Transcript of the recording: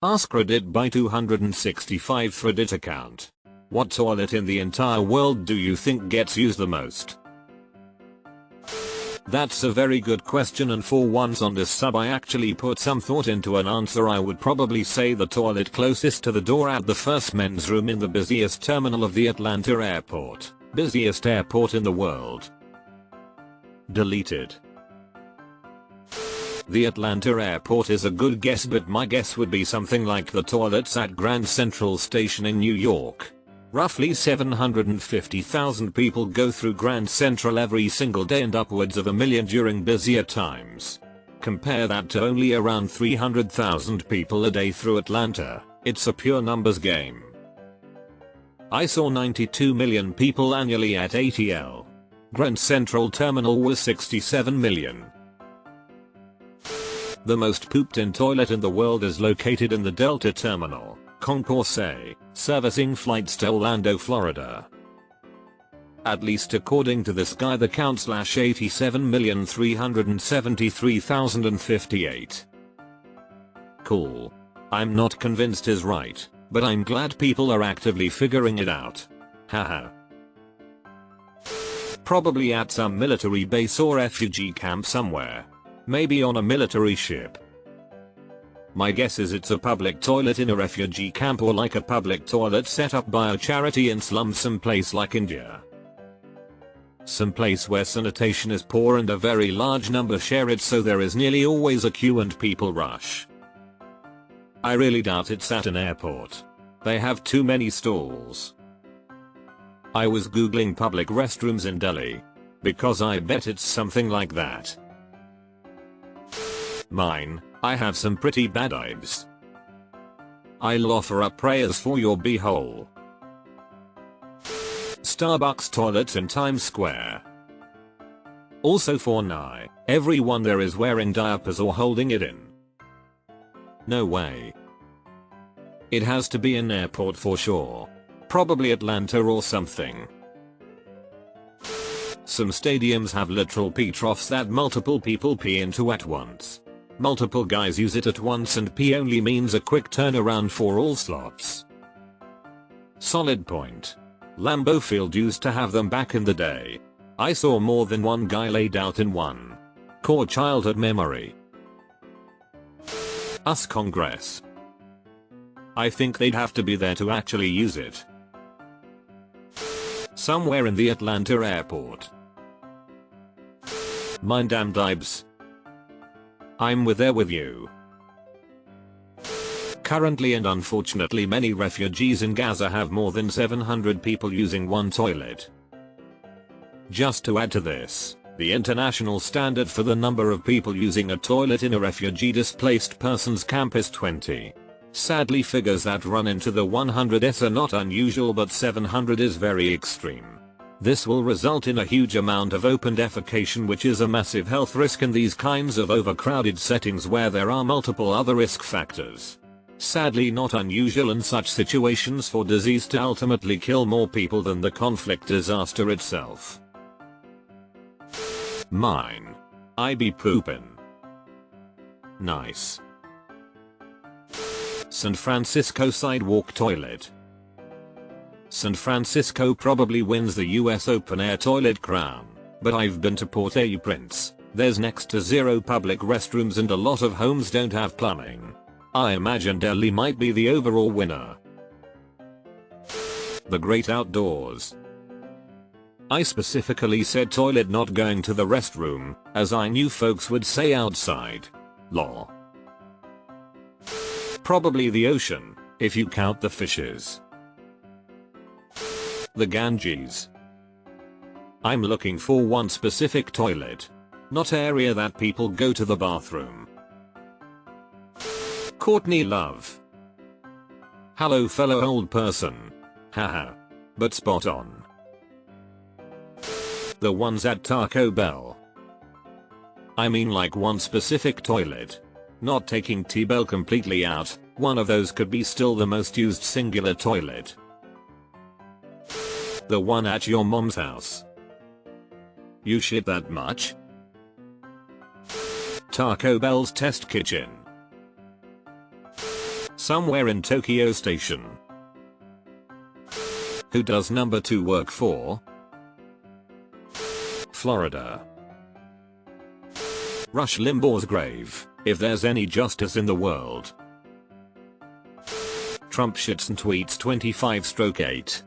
AskReddit by 265 Reddit account. What toilet in the entire world do you think gets used the most? That's a very good question, and for once on this sub I actually put some thought into an answer. I would probably say the toilet closest to the door at the first men's room in the busiest terminal of the Atlanta airport. Busiest airport in the world. Deleted. The Atlanta airport is a good guess, but my guess would be something like the toilets at Grand Central Station in New York. Roughly 750,000 people go through Grand Central every single day and upwards of 1 million during busier times. Compare that to only around 300,000 people a day through Atlanta. It's a pure numbers game. I saw 92 million people annually at ATL. Grand Central Terminal was 67 million. The most pooped in toilet in the world is located in the Delta Terminal, Concourse A, servicing flights to Orlando, Florida. At least according to this guy, the count /87,373,058. Cool. I'm not convinced is right, but I'm glad people are actively figuring it out. Haha. Probably at some military base or refugee camp somewhere. Maybe on a military ship. My guess is it's a public toilet in a refugee camp, or like a public toilet set up by a charity in slums someplace like India. Someplace where sanitation is poor and a very large number share it, so there is nearly always a queue and people rush. I really doubt it's at an airport. They have too many stalls. I was googling public restrooms in Delhi. Because I bet it's something like that. Mine, I have some pretty bad vibes. I'll offer up prayers for your beehole. Starbucks toilets in Times Square. Also for Nye, everyone there is wearing diapers or holding it in. No way. It has to be an airport for sure. Probably Atlanta or something. Some stadiums have literal pee troughs that multiple people pee into at once. Multiple guys use it at once, and pee only means a quick turnaround for all slots. Solid point. Lambeau Field used to have them back in the day. I saw more than one guy laid out in one. Core childhood memory. US Congress. I think they'd have to be there to actually use it. Somewhere in the Atlanta airport. Mine damn dibes. I'm there with you. Currently and unfortunately many refugees in Gaza have more than 700 people using one toilet. Just to add to this, the international standard for the number of people using a toilet in a refugee displaced persons camp is 20. Sadly, figures that run into the 100s are not unusual, but 700 is very extreme. This will result in a huge amount of open defecation, which is a massive health risk in these kinds of overcrowded settings where there are multiple other risk factors. Sadly, not unusual in such situations for disease to ultimately kill more people than the conflict disaster itself. Mine. I be poopin'. Nice. San Francisco sidewalk toilet. San Francisco probably wins the US open air toilet crown, but I've been to Port-au-Prince. There's next to zero public restrooms and a lot of homes don't have plumbing. I imagine Delhi might be the overall winner. The great outdoors. I specifically said toilet, not going to the restroom, as I knew folks would say outside. Lol. Probably the ocean, if you count the fishes. The Ganges. I'm looking for one specific toilet. Not area that people go to the bathroom. Courtney Love. Hello fellow old person. Haha. But spot on. The ones at Taco Bell. I mean like one specific toilet. Not taking T-Bell completely out, one of those could be still the most used singular toilet. The one at your mom's house. You shit that much? Taco Bell's test kitchen. Somewhere in Tokyo Station. Who does number 2 work for? Florida. Rush Limbaugh's grave, if there's any justice in the world. Trump shits and tweets 25/8.